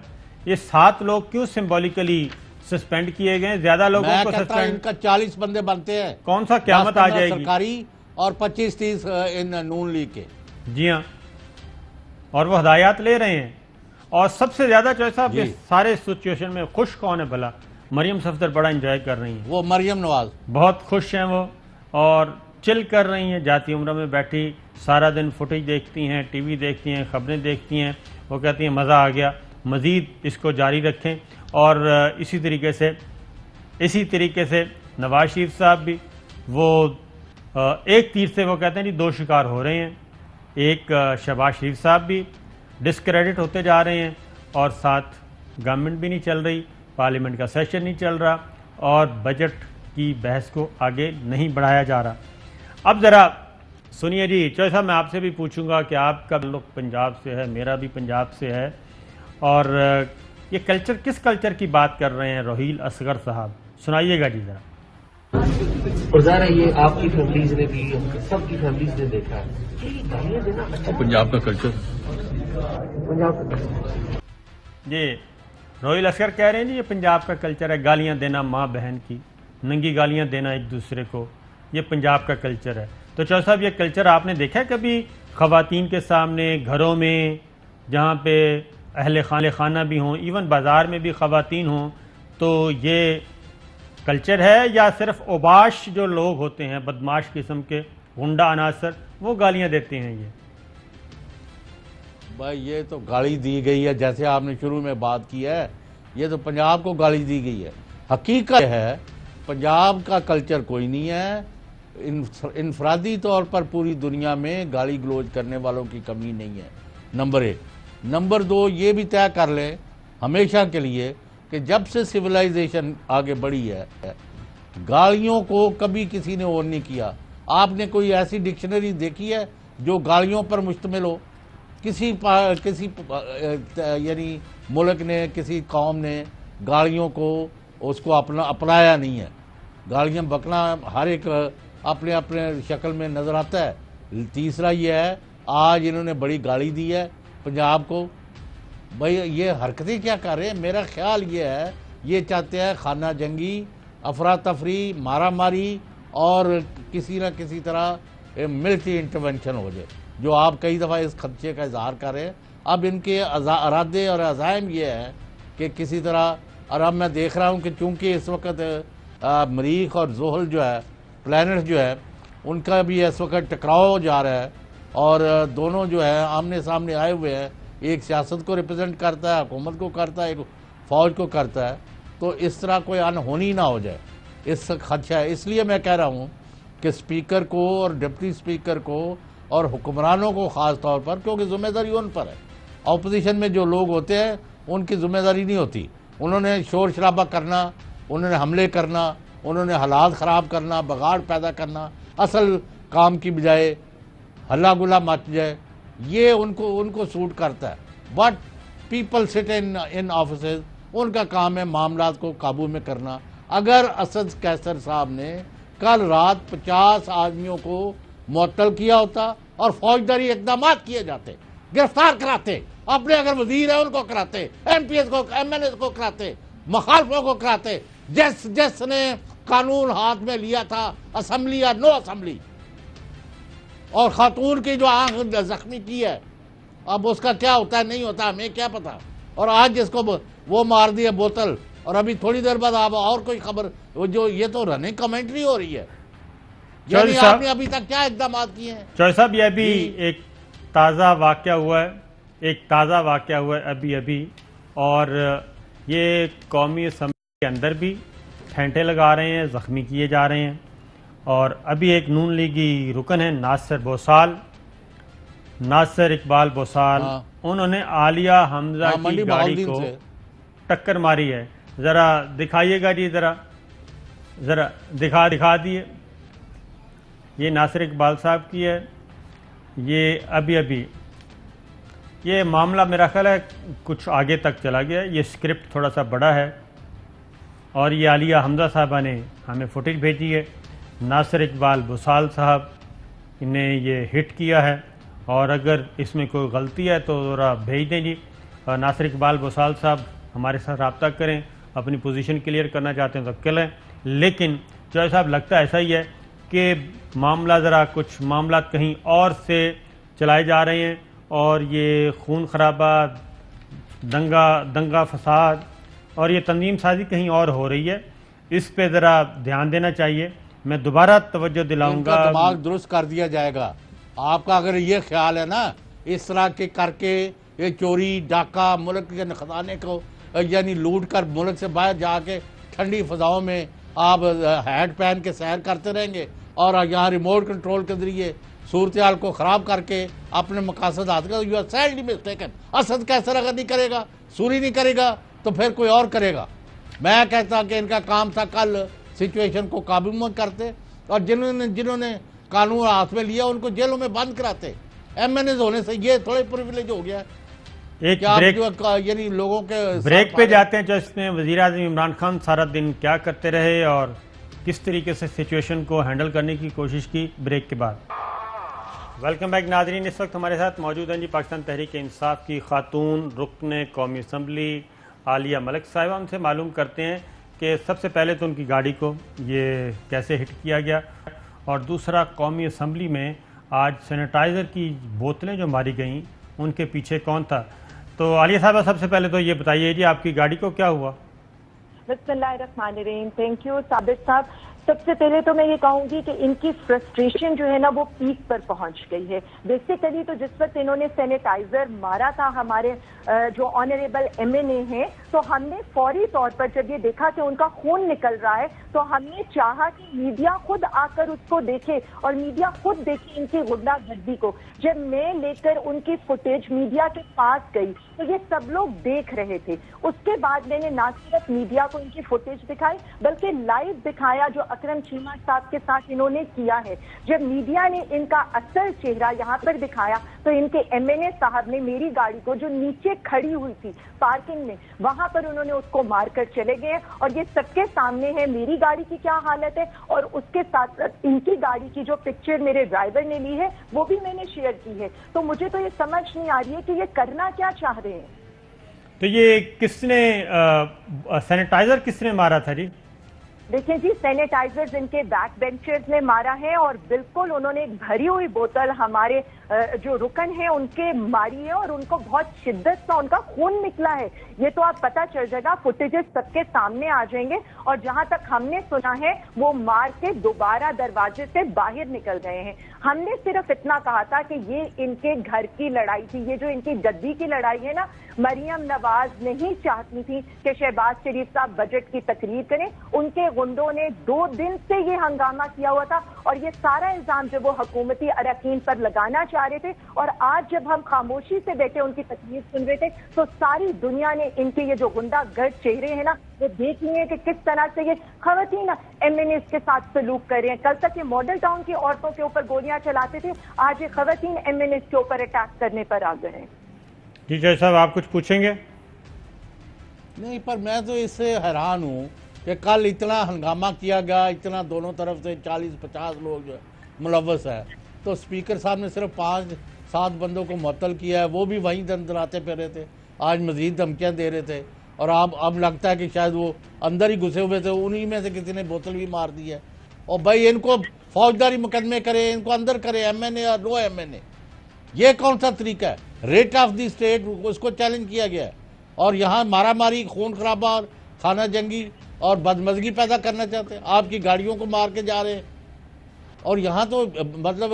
یہ 7 لوگ کیوں سمبولیکلی سسپینڈ کیے گئے؟ زیادہ لوگوں کو میں کہتا ہوں ان کا 40 بندے بنتے ہیں. کون سا قیامت آ جائے گی؟ سرکاری اور 25-30 ان نون لیگ کے. جی ہاں, اور وہ ہدایات لے رہے ہیں. اور سب سے زیادہ چوہے صاحب یہ سارے سچویشن میں خوش کون ہے بھلا؟ مریم صفدر بڑا انجوائے کر رہی ہیں. وہ مریم نواز بہت خوش ہیں وہ, اور چل کر رہی ہیں. جاتی عمرہ میں بیٹھی سارا دن فوٹیج دیکھتی ہیں, ٹی وی دیکھتی ہیں, خبریں دیکھتی ہیں. وہ کہتی ہیں مزہ آ گیا, مزید اس کو جاری رکھیں. اور اسی طریقے سے نواز شریف صاحب بھی وہ ایک تیر سے وہ کہتے ہیں جی 2 شکار ہو رہے ہیں. ایک شہباز شریف صاحب بھی ڈسکریڈٹ ہوتے جا رہے ہیں, اور ساتھ گورنمنٹ بھی نہیں چل رہی, پارلیمنٹ کا سیشن نہیں چل رہا, اور بجٹ کی بحث کو آگے نہیں بڑھایا جا رہا. اب ذرا سنیے جی چوہے صاحب, میں آپ سے بھی پوچھوں گا کہ آپ کا تعلق پنجاب سے ہے, میرا بھی پنجاب سے ہے, اور یہ کلچر کس کلچر کی بات کر رہے ہیں روہیل اصغر صاحب؟ سنائیے گا جی ذرا. اور ظاہر ہے یہ آپ کی فیملیز نے بھی, سب کی فیملیز نے دیکھا ہے پنجاب کا کلچر. پنجاب کا کلچر جی روہیل اصغر کہہ رہے ہیں جی یہ پنجاب کا کلچر ہے, گالیاں دینا ماں بہن کی, ننگی گالیاں دینا ایک دوسرے کو, یہ پنجاب کا کلچر ہے. تو چوہے صاحب یہ کلچر آپ نے دیکھا ہے کبھی خواتین کے سامنے, گھروں میں جہاں پہ اہل خانہ بھی ہوں, ایون بازار میں بھی خواتین ہوں, تو یہ کلچر ہے یا صرف اوباش جو لوگ ہوتے ہیں بدماش قسم کے غنڈہ عناصر وہ گالیاں دیتے ہیں؟ یہ بھائی یہ تو گالی دی گئی ہے, جیسے آپ نے شروع میں بات کی ہے, یہ تو پنجاب کو گالی دی گئی ہے. حقیقت ہے پنجاب کا کلچر کوئی نہیں ہے. انفرادی طور پر پوری دنیا میں گالی گلوچ کرنے والوں کی کمی نہیں ہے, نمبر 1. نمبر 2, یہ بھی طے کر لیں ہمیشہ کے لیے کہ جب سے سویلائزیشن آگے بڑھی ہے گالیوں کو کبھی کسی نے اور نہیں کیا. آپ نے کوئی ایسی ڈکشنری دیکھی ہے جو گالیوں پر مشتمل ہو؟ کسی یعنی ملک نے, کسی قوم نے گالیوں کو اس کو اپنایا نہیں ہے. گالیاں بکنا ہر ایک اپنے اپنے شکل میں نظر آتا ہے. تیسرا یہ ہے آج انہوں نے بڑی گالی دی ہے پنجاب کو. بھائی یہ حرکتیں کیا کر رہے ہیں؟ میرا خیال یہ ہے یہ چاہتے ہیں خانہ جنگی, افراتفری, مارا ماری, اور کسی نہ کسی طرح ملٹری انٹرونشن ہو جائے, جو آپ کئی دفعہ اس خدشے کا اظہار کر رہے ہیں. اب ان کے ارادے اور عزائم یہ ہے کہ کسی طرح, اور اب میں دیکھ رہا ہوں کہ چونکہ اس وقت مریخ اور زحل جو ہے پلانٹ جو ہے ان کا بھی اس وقت ٹکراؤ جا رہا ہے، اور دونوں جو ہے آمنے سامنے آئے ہوئے ہیں، ایک سیاست کو ریپرزینٹ کرتا ہے، حکومت کو کرتا ہے، ایک فوج کو کرتا ہے، تو اس طرح کوئی انہونی نہ ہو جائے، اس سے خدشہ ہے۔ اس لیے میں کہہ رہا ہوں کہ اسپیکر کو اور ڈپٹی اسپیکر کو اور حکمرانوں کو خاص طور پر، کیونکہ ذمہ داری ان پر ہے، اپوزیشن میں جو لوگ ہوتے ہیں ان کی ذمہ داری نہیں ہوتی، انہوں نے شور شرابہ کرنا، انہوں نے حملے کرنا، انہوں نے حالات خراب کرنا، بگاڑ پیدا کرنا، اصل کام کی بجائے ہلا گلا مچ جائے، یہ ان کو سوٹ کرتا ہے۔ بٹ پیپل سٹ ان آفیسز، ان کا کام ہے معاملات کو قابو میں کرنا۔ اگر اسد قیصر صاحب نے کل رات 50 آدمیوں کو معطل کیا ہوتا اور فوجداری اقدامات کیے جاتے، گرفتار کراتے، اپنے اگر وزیر ہیں ان کو کراتے، ایم پی ایس کو، ایم ایل اے کو کراتے، مخالفوں کو کراتے، جس نے قانون ہاتھ میں لیا تھا، اسمبلی یا نو اسمبلی، اور خاتون کی جو آنکھ زخمی کی ہے، اب اس کا کیا ہوتا ہے نہیں ہوتا ہمیں کیا پتا، اور آج جس کو وہ مار دیا بوتل، اور ابھی تھوڑی دیر بعد آپ اور کوئی خبر، جو یہ تو رننگ کمنٹری ہو رہی ہے، یعنی آپ نے ابھی تک کیا اقدامات کیے ہیں؟ چوہدری صاحب یہ بھی ایک تازہ واقعہ ہوا ہے، ابھی اور یہ قومی اسمبلی کے اندر بھی پھینٹے لگا رہے ہیں، زخمی کیے جا رہے ہیں، اور ابھی ایک نون لیگی رکن ہے ناصر اقبال بوسال، انہوں نے عالیہ حمزہ کی گاڑی کو ٹکر ماری ہے۔ ذرا دکھائیے گا جی، ذرا دکھا دیے، یہ ناصر اقبال صاحب کی ہے، یہ ابھی یہ معاملہ میرا خیال ہے کچھ آگے تک چلا گیا، یہ اسکرپٹ تھوڑا سا بڑا ہے، اور یہ عالیہ حمزہ صاحبہ نے ہمیں فوٹیج بھیجی ہے، ناصر اقبال بوسال صاحب نے یہ ہٹ کیا ہے، اور اگر اس میں کوئی غلطی ہے تو ذرا بھیج دیں جی۔ ناصر اقبال بوسال صاحب ہمارے ساتھ رابطہ کریں، اپنی پوزیشن کلیئر کرنا چاہتے ہیں تو کریں، لیکن چوہدری صاحب لگتا ہے ایسا ہی ہے کہ کچھ معاملات کہیں اور سے چلائے جا رہے ہیں، اور یہ خون خرابہ، دنگا فساد اور یہ تنظیم سازی کہیں اور ہو رہی ہے، اس پہ ذرا دھیان دینا چاہیے۔ میں دوبارہ توجہ دلاؤں گا، دماغ درست کر دیا جائے گا۔ آپ کا اگر یہ خیال ہے نا اس طرح کے کر کے یہ چوری ڈاکہ ملک کے خزانے کو یعنی لوٹ کر ملک سے باہر جا کے ٹھنڈی فضاؤں میں آپ ہیٹ پہن کے سیر کرتے رہیں گے، اور یہاں ریموٹ کنٹرول کے ذریعے صورتحال کو خراب کر کے اپنے مقاصد حاصل کر، you are sadly mistaken. Asad Qaiser اگر نہیں کرے گا، سوری نہیں کرے گا، تو پھر کوئی اور کرے گا۔ میں کہتا کہ ان کا کام تھا کل سچویشن کو قابو میں کرتے، اور جنہوں نے قانون ہاتھ میں لیا ان کو جیلوں میں بند کراتے۔ ایم این ایز ہونے سے یہ تھوڑے پریویلیج ہو گیا ایک یعنی لوگوں کے بریک پہ جاتے ہیں، جو اس میں وزیر اعظم عمران خان سارا دن کیا کرتے رہے اور کس طریقے سے سچویشن کو ہینڈل کرنے کی کوشش کی، بریک کے بعد۔ ویلکم بیک ناظرین، اس وقت ہمارے ساتھ موجود ہیں جی پاکستان تحریک انصاف کی خاتون رکن قومی اسمبلی عالیہ ملک صاحبہ۔ ان سے معلوم کرتے ہیں کہ سب سے پہلے تو ان کی گاڑی کو یہ کیسے ہٹ کیا گیا، اور دوسرا قومی اسمبلی میں آج سینیٹائزر کی بوتلیں جو ماری گئیں ان کے پیچھے کون تھا۔ تو عالیہ صاحبہ سب سے پہلے تو یہ بتائیے جی آپ کی گاڑی کو کیا ہوا؟ بسم اللہ الرحمن الرحیم، تھینک یو ثابت صاحب۔ سب سے پہلے تو میں یہ کہوں گی کہ ان کی فرسٹریشن جو ہے نا وہ پیک پر پہنچ گئی ہے۔ بیسیکلی تو جس وقت انہوں نے سینیٹائزر مارا تھا ہمارے جو آنریبل ایم این اے ہیں، تو ہم نے فوری طور پر جب یہ دیکھا کہ ان کا خون نکل رہا ہے تو ہم نے چاہا کہ میڈیا خود آ کر اس کو دیکھے، اور میڈیا خود دیکھے ان کی غنڈہ گردی کو۔ جب میں لے کر ان کی فوٹیج میڈیا کے پاس گئی تو یہ سب لوگ دیکھ رہے تھے۔ اس کے بعد میں نے نہ صرف میڈیا کو ان کی فوٹیج دکھائی بلکہ لائیو دکھایا جو اکرم چیمہ صاحب کے ساتھ انہوں نے کیا ہے۔ جب میڈیا نے ان کا اصل چہرہ یہاں پر دکھایا تو ان کے ایم این اے صاحب نے میری گاڑی کو جو نیچے کھڑی ہوئی تھی پارکنگ میں، وہاں پر انہوں نے اس کو مار کر چلے گئے، اور یہ سب کے سامنے ہے میری گاڑی کی کیا حالت ہے، اور اس کے ساتھ ان کی گاڑی کی جو پکچر میرے ڈرائیور نے لی ہے وہ بھی میں نے شیئر کی ہے۔ تو مجھے تو یہ سمجھ نہیں آ رہی ہے کہ یہ کرنا کیا چاہ رہے ہیں۔ تو یہ کس نے سینیٹائزر کس نے مارا تھا جی؟ دیکھیں جی، سینیٹائزرز ان کے بیک بینچرز نے مارا ہے، اور بالکل انہوں نے ایک بھری ہوئی بوتل ہمارے جو رکن ہیں ان کے ماری ہے، اور ان کو بہت شدت سے ان کا خون نکلا ہے۔ یہ تو آپ پتہ چل جائے گا، فوٹیجز سب کے سامنے آ جائیں گے، اور جہاں تک ہم نے سنا ہے وہ مار کے دوبارہ دروازے سے باہر نکل گئے ہیں. ہم نے صرف اتنا کہا تھا کہ یہ ان کے گھر کی لڑائی تھی, یہ جو ان کی گدی کی لڑائی ہے نا, مریم نواز نہیں چاہتی تھی کہ شہباز شریف صاحب بجٹ کی تقریر کریں. ان کے غنڈوں نے 2 دن سے یہ ہنگامہ کیا ہوا تھا اور یہ سارا الزام جو وہ حکومتی اراکین پر لگانا چاہ رہے تھے, اور آج جب ہم خاموشی سے بیٹھے ان کی تقریر سن رہے تھے تو ساری دنیا نے ان کے یہ جو غنڈہ گرد چہرے ہیں نا وہ دیکھ لیے کہ کس طرح سے یہ خواتین ایم این ایز کے ساتھ سلوک کر رہے ہیں. کل تک یہ ماڈل ٹاؤن کی عورتوں کے اوپر گولیاں چلاتے تھے, آج یہ خواتین ایم این ایز کے اوپر اٹیک کرنے پر آ گئے ہیں. جی جج صاحب آپ کچھ پوچھیں گے؟ نہیں, پر میں تو اس سے حیران ہوں کہ کل اتنا ہنگامہ کیا گیا, اتنا دونوں طرف سے 40-50 لوگ جو ملوث ہے, تو اسپیکر صاحب نے صرف 5-7 بندوں کو معطل کیا ہے, وہ بھی وہیں دندراتے پھرے تھے, آج مزید دھمکیاں دے رہے تھے, اور اب لگتا ہے کہ شاید وہ اندر ہی گھسے ہوئے تھے, انہی میں سے کسی نے بوتل بھی مار دی ہے. اور بھائی ان کو فوجداری مقدمے کرے, ان کو اندر کرے, ایم این اے اور نو ایم این اے, یہ کون سا طریقہ ہے؟ ریٹ آف دی اسٹیٹ اس کو چیلنج کیا گیا ہے, اور یہاں مارا ماری, خون خرابہ اور خانہ جنگی اور بدمزگی پیدا کرنا چاہتے ہیں. آپ کی گاڑیوں کو مار کے جا رہے ہیں, اور یہاں تو مطلب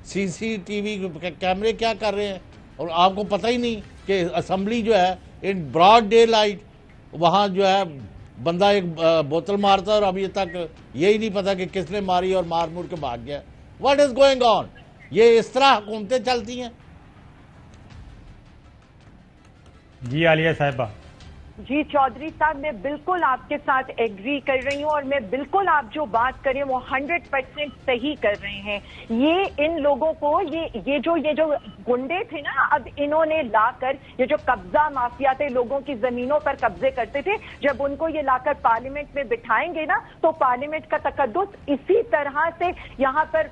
CCTV کیمرے کیا کر رہے ہیں, اور آپ کو پتہ ہی نہیں کہ اسمبلی جو ہے ان براڈ ڈے لائٹ وہاں جو ہے بندہ ایک بوتل مارتا ہے, اور ابھی تک یہی نہیں پتا کہ کس نے ماری اور مار مور کے بھاگ گیا. What is going on? یہ اس طرح حکومتیں چلتی ہیں؟ جی عالیہ صاحبہ. جی چودھری صاحب, میں بالکل آپ کے ساتھ ایگری کر رہی ہوں, اور میں بالکل آپ جو بات کریں وہ 100% صحیح کر رہے ہیں. یہ ان لوگوں کو یہ جو گنڈے تھے نا, اب انہوں نے لا کر یہ جو قبضہ مافیا تھے, لوگوں کی زمینوں پر قبضے کرتے تھے, جب ان کو یہ لا کر پارلیمنٹ میں بٹھائیں گے نا تو پارلیمنٹ کا تقدس اسی طرح سے یہاں پر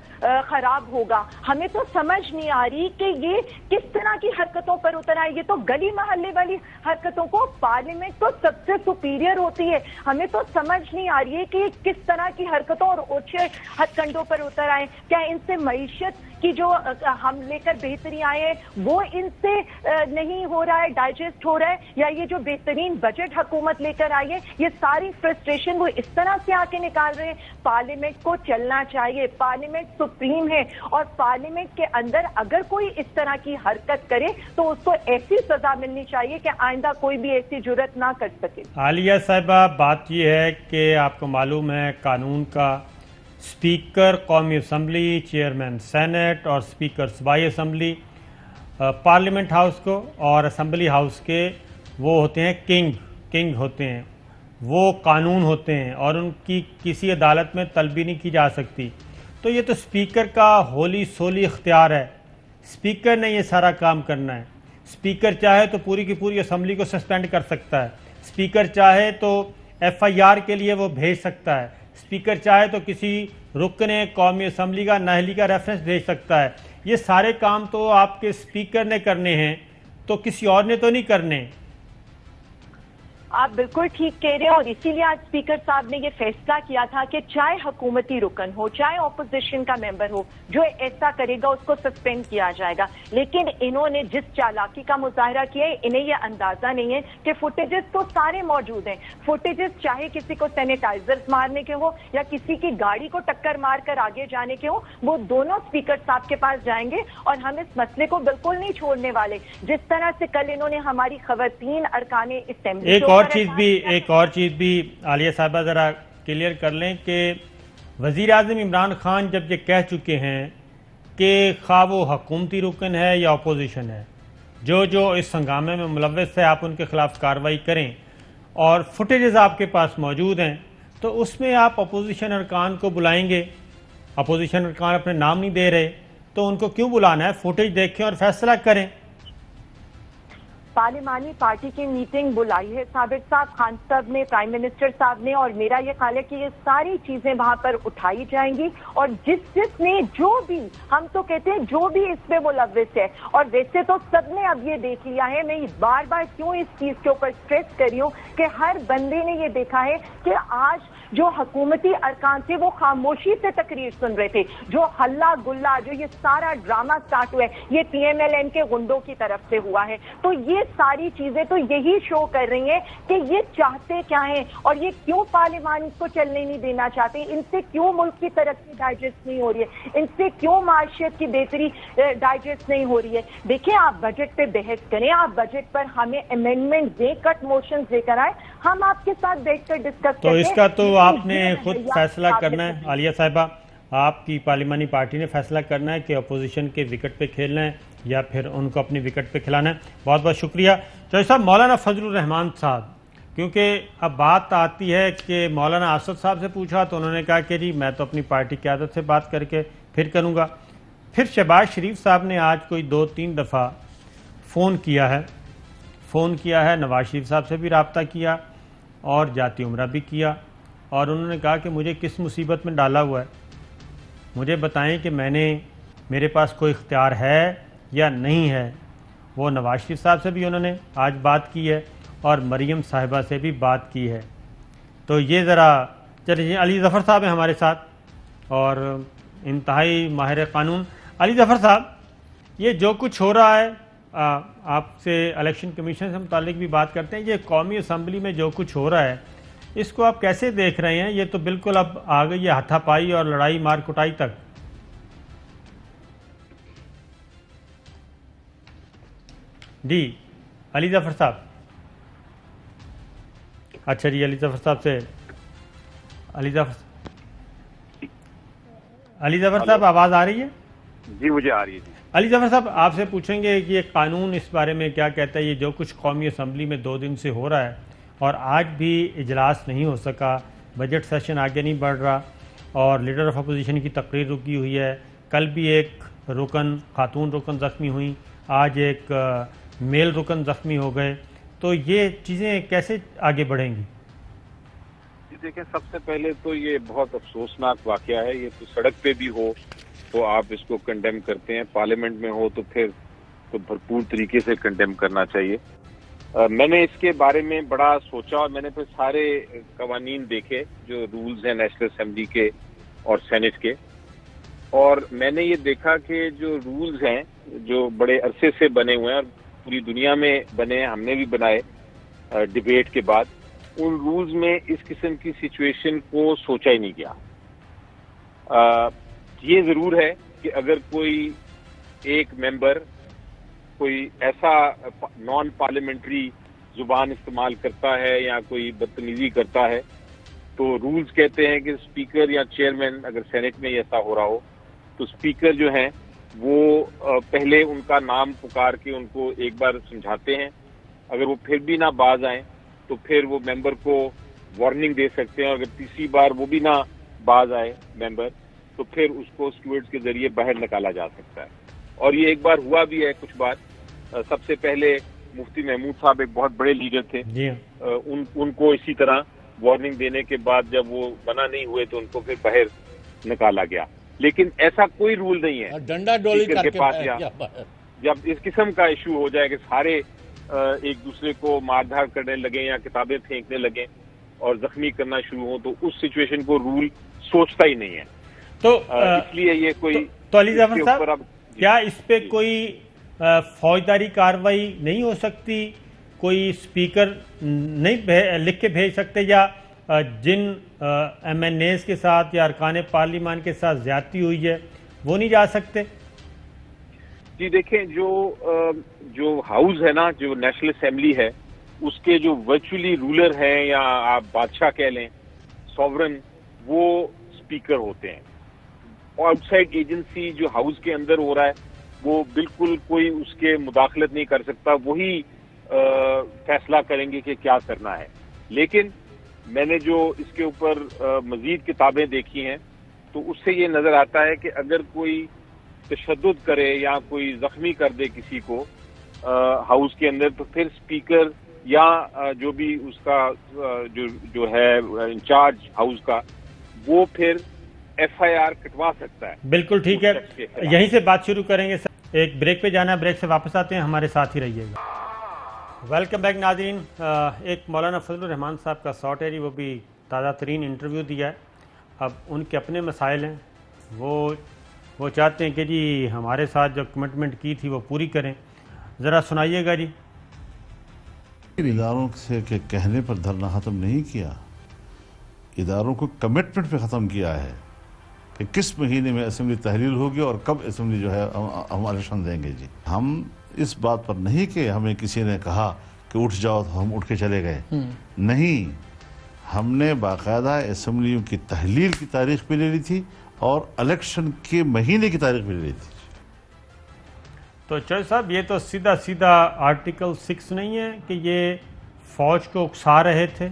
خراب ہوگا. ہمیں تو سمجھ نہیں آ رہی کہ یہ کس طرح کی حرکتوں پر اتر آئے. یہ تو گلی محلے والی حرکتوں کو پارلیمنٹ تو سب سے سپیریئر ہوتی ہے. ہمیں تو سمجھ نہیں آ رہی ہے کہ کس طرح کی حرکتوں اور اونچے ہتھ کنڈوں پر اتر آئے. کیا ان سے معیشت کی جو ہم لے کر بہتری آئے ہیں وہ ان سے نہیں ہو رہا ہے, ڈائجسٹ ہو رہا ہے, یا یہ جو بہترین بجٹ حکومت لے کر آئی ہے یہ ساری فرسٹریشن وہ اس طرح سے آ کے نکال رہے ہیں؟ پارلیمنٹ کو چلنا چاہیے, پارلیمنٹ سپریم ہے, اور پارلیمنٹ کے اندر اگر کوئی اس طرح کی حرکت کرے تو اس کو ایسی سزا ملنی چاہیے کہ آئندہ کوئی بھی ایسی جرات نہ کر سکے. عالیہ صاحبہ, بات یہ ہے کہ آپ کو معلوم ہے قانون کا اسپیکر قومی اسمبلی, چیئرمین سینٹ اور اسپیکر صوبائی اسمبلی پارلیمنٹ ہاؤس کو اور اسمبلی ہاؤس کے وہ ہوتے ہیں کنگ ہوتے ہیں, وہ قانون ہوتے ہیں, اور ان کی کسی عدالت میں طلبی نہیں کی جا سکتی. تو یہ تو اسپیکر کا ہولی سولی اختیار ہے, اسپیکر نے یہ سارا کام کرنا ہے. اسپیکر چاہے تو پوری کی پوری اسمبلی کو سسپینڈ کر سکتا ہے, اسپیکر چاہے تو FIR کے لیے وہ بھیج سکتا ہے, اسپیکر چاہے تو کسی رکن قومی اسمبلی کا نااہلی کا ریفرنس بھیج سکتا ہے. یہ سارے کام تو آپ کے اسپیکر نے کرنے ہیں, تو کسی اور نے تو نہیں کرنے. آپ بالکل ٹھیک کہہ رہے ہیں, اور اسی لیے آج اسپیکر صاحب نے یہ فیصلہ کیا تھا کہ چاہے حکومتی رکن ہو, چاہے اپوزیشن کا ممبر ہو, جو ایسا کرے گا اس کو سسپینڈ کیا جائے گا. لیکن انہوں نے جس چالاکی کا مظاہرہ کیا ہے, انہیں یہ اندازہ نہیں ہے کہ فوٹیجز تو سارے موجود ہیں. فوٹیجز چاہے کسی کو سینیٹائزر مارنے کے ہو یا کسی کی گاڑی کو ٹکر مار کر آگے جانے کے ہو, وہ دونوں اسپیکر صاحب کے پاس جائیں گے, اور ہم اس مسئلے کو بالکل نہیں چھوڑنے والے. جس طرح سے کل انہوں نے ہماری خواتین ارکان اسمبلی ایک اور چیز بھی عالیہ صاحبہ ذرا کلیئر کر لیں کہ وزیر اعظم عمران خان جب یہ کہہ چکے ہیں کہ خواہ وہ حکومتی رکن ہے یا اپوزیشن ہے, جو اس ہنگامے میں ملوث ہے آپ ان کے خلاف کارروائی کریں, اور فوٹیجز آپ کے پاس موجود ہیں, تو اس میں آپ اپوزیشن ارکان کو بلائیں گے. اپوزیشن ارکان اپنے نام نہیں دے رہے تو ان کو کیوں بلانا ہے؟ فوٹیج دیکھیں اور فیصلہ کریں. پارلیمانی پارٹی کی میٹنگ بلائی ہے سابق صاحب, خان صاحب نے, پرائم منسٹر صاحب نے, اور میرا یہ خیال ہے کہ یہ ساری چیزیں وہاں پر اٹھائی جائیں گی, اور جس نے جو بھی, ہم تو کہتے ہیں جو بھی اس میں ملوث ہے, اور ویسے تو سب نے اب یہ دیکھ لیا ہے, میں بار بار کیوں اس چیز کے اوپر اسٹریس کر رہی ہوں کہ ہر بندے نے یہ دیکھا ہے کہ آج جو حکومتی ارکان تھے وہ خاموشی سے تقریر سن رہے تھے. جو ہلا گلا, جو یہ سارا ڈرامہ سٹارٹ ہوا ہے, یہ PMLN کے غنڈوں کی طرف سے ہوا ہے. تو یہ ساری چیزیں تو یہی شو کر رہی ہیں کہ یہ چاہتے کیا ہیں اور یہ کیوں پارلیمان کو چلنے نہیں دینا چاہتے, ان سے کیوں ملک کی ترقی ڈائجسٹ نہیں ہو رہی ہے, ان سے کیوں معیشت کی بہتری ڈائجسٹ نہیں ہو رہی ہے. دیکھیں, آپ بجٹ پہ بحث کریں, آپ بجٹ پر ہمیں امینڈمنٹ دیں, کٹ موشن دے کر آئیں, ہم آپ کے ساتھ بیٹھ کر ڈسکس کریں. تو اس کا تو آپ نے خود فیصلہ کرنا ہے عالیہ صاحبہ, آپ کی پارلیمانی پارٹی نے فیصلہ کرنا ہے کہ اپوزیشن کے وکٹ پہ کھیلنا ہے یا پھر ان کو اپنی وکٹ پہ کھلانا ہے. بہت بہت شکریہ چوہدری صاحب. مولانا فضل الرحمان صاحب, کیونکہ اب بات آتی ہے کہ مولانا اسد صاحب سے پوچھا تو انہوں نے کہا کہ جی میں تو اپنی پارٹی قیادت سے بات کر کے پھر کروں گا. پھر شہباز شریف صاحب نے آج کوئی 2-3 دفعہ فون کیا ہے, نواز شریف صاحب سے بھی رابطہ کیا اور جاتی عمرہ بھی کیا, اور انہوں نے کہا کہ مجھے کس مصیبت میں ڈالا ہوا ہے, مجھے بتائیں کہ میرے پاس کوئی اختیار ہے یا نہیں ہے. وہ نواز شریف صاحب سے بھی انہوں نے آج بات کی ہے اور مریم صاحبہ سے بھی بات کی ہے. تو یہ ذرا چلیے, علی ظفر صاحب ہیں ہمارے ساتھ اور انتہائی ماہر قانون. علی ظفر صاحب, یہ جو کچھ ہو رہا ہے, آپ سے الیکشن کمیشن سے متعلق بھی بات کرتے ہیں, یہ قومی اسمبلی میں جو کچھ ہو رہا ہے اس کو آپ کیسے دیکھ رہے ہیں؟ یہ تو بالکل اب آ گئی ہے ہاتھا پائی اور لڑائی مار کٹائی تک. جی علی ظفر صاحب. اچھا جی, علی ظفر صاحب سے علی ظفر صاحب آواز آ رہی ہے؟ جی مجھے آ رہی ہے. علی ظفر صاحب, آپ سے پوچھیں گے کہ یہ قانون اس بارے میں کیا کہتا ہے؟ یہ جو کچھ قومی اسمبلی میں 2 دن سے ہو رہا ہے اور آج بھی اجلاس نہیں ہو سکا, بجٹ سیشن آگے نہیں بڑھ رہا اور لیڈر آف اپوزیشن کی تقریر رکی ہوئی ہے. کل بھی ایک خاتون رکن زخمی ہوئیں, آج ایک میل رکن زخمی ہو گئے. تو یہ چیزیں کیسے آگے بڑھیں گی؟ دیکھیں, سب سے پہلے تو یہ بہت افسوسناک واقعہ ہے. یہ تو سڑک پہ بھی ہو تو آپ اس کو کنڈیم کرتے ہیں, پارلیمنٹ میں ہو تو پھر تو بھرپور طریقے سے کنڈیم کرنا چاہیے. میں نے اس کے بارے میں بڑا سوچا اور میں نے پھر سارے قوانین دیکھے جو رولز ہیں نیشنل اسمبلی کے اور سینٹ کے, اور میں نے یہ دیکھا کہ جو رولز ہیں جو بڑے عرصے سے بنے ہوئے ہیں اور پوری دنیا میں بنے ہیں, ہم نے بھی بنائے ڈیبیٹ کے بعد, ان رولز میں اس قسم کی سچویشن کو سوچا ہی نہیں گیا. یہ ضرور ہے کہ اگر کوئی ایک ممبر کوئی ایسا نان پارلیمنٹری زبان استعمال کرتا ہے یا کوئی بدتمیزی کرتا ہے تو رولز کہتے ہیں کہ اسپیکر یا چیئرمین, اگر سینٹ میں ایسا ہو رہا ہو تو اسپیکر جو ہیں وہ پہلے ان کا نام پکار کے ان کو ایک بار سمجھاتے ہیں. اگر وہ پھر بھی نہ باز آئیں تو پھر وہ ممبر کو وارننگ دے سکتے ہیں, اور اگر تیسری بار وہ بھی نہ باز آئے ممبر تو پھر اس کو اسٹیورڈز کے ذریعے باہر نکالا جا سکتا ہے. اور یہ ایک بار ہوا بھی ہے کچھ بار. سب سے پہلے مفتی محمود صاحب ایک بہت بڑے لیڈر تھے, ان کو اسی طرح وارننگ دینے کے بعد جب وہ منع نہیں ہوئے تو ان کو پھر باہر نکالا گیا. لیکن ایسا کوئی رول نہیں ہے ڈنڈا ڈولی کے پاس. جب اس قسم کا ایشو ہو جائے کہ سارے ایک دوسرے کو مار دھاڑ کرنے لگیں یا کتابیں پھینکنے لگیں اور زخمی کرنا شروع ہوں تو اس سچویشن کو رول سوچتا ہی نہیں ہے. تو اس لیے یہ کوئی تو علی ظفر صاحب, کیا اس پہ کوئی فوجداری کارروائی نہیں ہو سکتی؟ کوئی اسپیکر نہیں لکھ کے بھیج سکتے یا جن ایم این ایز کے ساتھ یا ارکان پارلیمان کے ساتھ زیادتی ہوئی ہے وہ نہیں جا سکتے؟ جی دیکھیں, جو ہاؤس ہے نا, جو نیشنل اسمبلی ہے, اس کے جو ورچولی رولر ہیں یا آپ بادشاہ کہہ لیں, سوورن, وہ اسپیکر ہوتے ہیں. آؤٹ سائڈ ایجنسی جو ہاؤس کے اندر ہو رہا ہے وہ بالکل کوئی اس کے مداخلت نہیں کر سکتا, وہی فیصلہ کریں گے کہ کیا کرنا ہے. لیکن میں نے جو اس کے اوپر مزید کتابیں دیکھی ہیں تو اس سے یہ نظر آتا ہے کہ اگر کوئی تشدد کرے یا کوئی زخمی کر دے کسی کو ہاؤس کے اندر تو پھر اسپیکر یا جو بھی اس کا جو ہے انچارج ہاؤس کا, وہ پھر ایف آئی آر کٹوا سکتا ہے. بالکل ٹھیک ہے, یہیں سے بات شروع کریں گے. ایک بریک پہ جانا ہے, بریک سے واپس آتے ہیں, ہمارے ساتھ ہی رہیے گا. ویلکم بیک ناظرین. ایک مولانا فضل الرحمان صاحب کا ساٹ ہے, وہ بھی تازہ ترین انٹرویو دیا ہے. اب ان کے اپنے مسائل ہیں, وہ چاہتے ہیں کہ جی ہمارے ساتھ جو کمٹمنٹ کی تھی وہ پوری کریں. ذرا سنائیے گا جی. اداروں سے کے کہنے پر دھرنا ختم نہیں کیا، اداروں کو کمٹمنٹ پہ ختم کیا ہے کہ کس مہینے میں اسمبلی تحلیل ہوگی اور کب اسمبلی جو ہے ہم الیکشن دیں گے. جی ہم اس بات پر نہیں کہ ہمیں کسی نے کہا کہ اٹھ جاؤ تو ہم اٹھ کے چلے گئے، نہیں، ہم نے باقاعدہ اسمبلیوں کی تحلیل کی تاریخ بھی لے لی تھی اور الیکشن کے مہینے کی تاریخ بھی لے لی تھی. تو چوہدری صاحب یہ تو سیدھا آرٹیکل 6 نہیں ہے کہ یہ فوج کو اکسا رہے تھے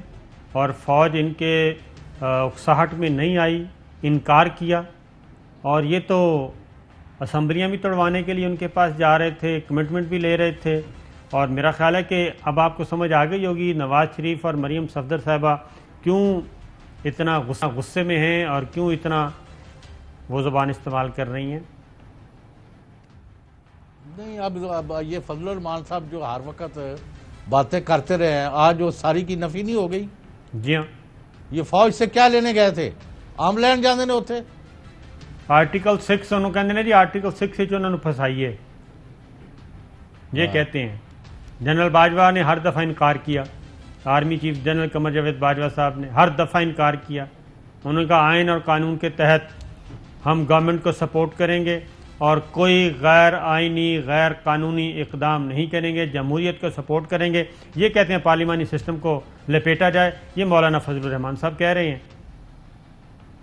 اور فوج ان کے اکساہٹ میں نہیں آئی، انکار کیا، اور یہ تو اسمبلیاں بھی توڑوانے کے لیے ان کے پاس جا رہے تھے، کمٹمنٹ بھی لے رہے تھے. اور میرا خیال ہے کہ اب آپ کو سمجھ آ گئی ہوگی نواز شریف اور مریم صفدر صاحبہ کیوں اتنا غصے میں ہیں اور کیوں اتنا وہ زبان استعمال کر رہی ہیں. نہیں، اب یہ فضل الرحمان صاحب جو ہر وقت باتیں کرتے رہے ہیں، آج وہ ساری کی نفی نہیں ہو گئی. جی ہاں، یہ فوج سے کیا لینے گئے تھے؟ عام لین جانے ہوتے. آرٹیکل 6 انہوں کہتے ہیں جی آرٹیکل 6 جو انہوں نے پھنسائیے، یہ کہتے ہیں. جنرل باجوہ نے ہر دفعہ انکار کیا، army chief general Qamar Javed Bajwa صاحب نے ہر دفعہ انکار کیا. انہوں نے کہا آئین اور قانون کے تحت ہم گورنمنٹ کو سپورٹ کریں گے اور کوئی غیر آئینی غیر قانونی اقدام نہیں کریں گے، جمہوریت کو سپورٹ کریں گے. یہ کہتے ہیں پارلیمانی سسٹم کو لپیٹا جائے. یہ مولانا فضل الرحمان صاحب کہہ رہے ہیں.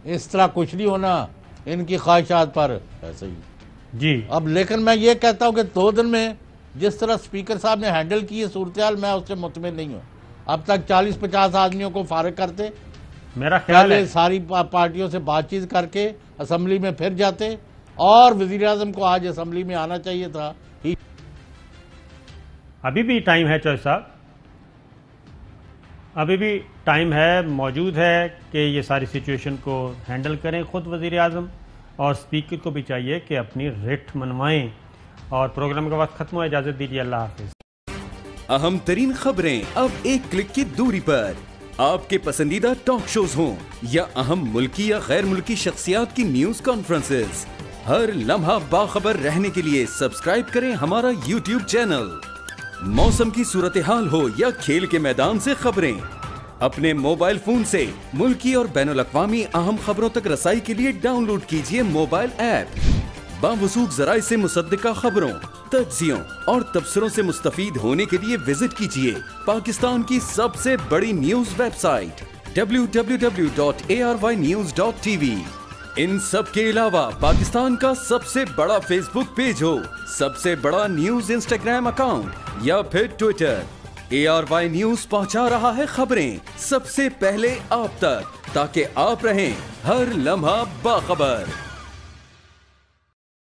اس طرح کچھ نہیں ہونا ان کی خواہشات پر ایسے ہی. جی اب لیکن میں یہ کہتا ہوں کہ 2 دن میں جس طرح اسپیکر صاحب نے ہینڈل کی ہے صورتحال، میں اس سے مطمئن نہیں ہوں. اب تک 40-50 آدمیوں کو فارغ کرتے، میرا خیال ہے ساری پارٹیوں سے بات چیت کر کے اسمبلی میں پھر جاتے، اور وزیر اعظم کو آج اسمبلی میں آنا چاہیے تھا. ابھی بھی ٹائم ہے چوہدری صاحب، ابھی بھی ٹائم ہے، موجود ہے کہ یہ ساری سچویشن کو ہینڈل کریں خود وزیر اعظم، اور اسپیکر کو بھی چاہیے کہ اپنی ریٹ منوائیں. اور پروگرام کا وقت ختم ہوا، اجازت دیجیے، اللہ حافظ. اہم ترین خبریں اب ایک کلک کی دوری پر. آپ کے پسندیدہ ٹاک شوز ہوں یا اہم ملکی یا غیر ملکی شخصیات کی نیوز کانفرنسز، ہر لمحہ باخبر رہنے کے لیے سبسکرائب کریں ہمارا یوٹیوب چینل. موسم کی صورتحال ہو یا کھیل کے میدان سے خبریں، اپنے موبائل فون سے ملکی اور بین الاقوامی اہم خبروں تک رسائی کے لیے ڈاؤن لوڈ کیجیے موبائل ایپ. باوثوق ذرائع سے مصدقہ خبروں، تجزیوں اور تبصروں سے مستفید ہونے کے لیے وزٹ کیجیے پاکستان کی سب سے بڑی نیوز ویب سائٹ www.arYnews.tv. ان سب کے علاوہ پاکستان کا سب سے بڑا فیس بک پیج ہو، سب سے بڑا نیوز انسٹاگرام اکاؤنٹ یا پھر ٹویٹر، ARY نیوز پہنچا رہا ہے خبریں سب سے پہلے آپ تک، تاکہ آپ رہیں ہر لمحہ باخبر.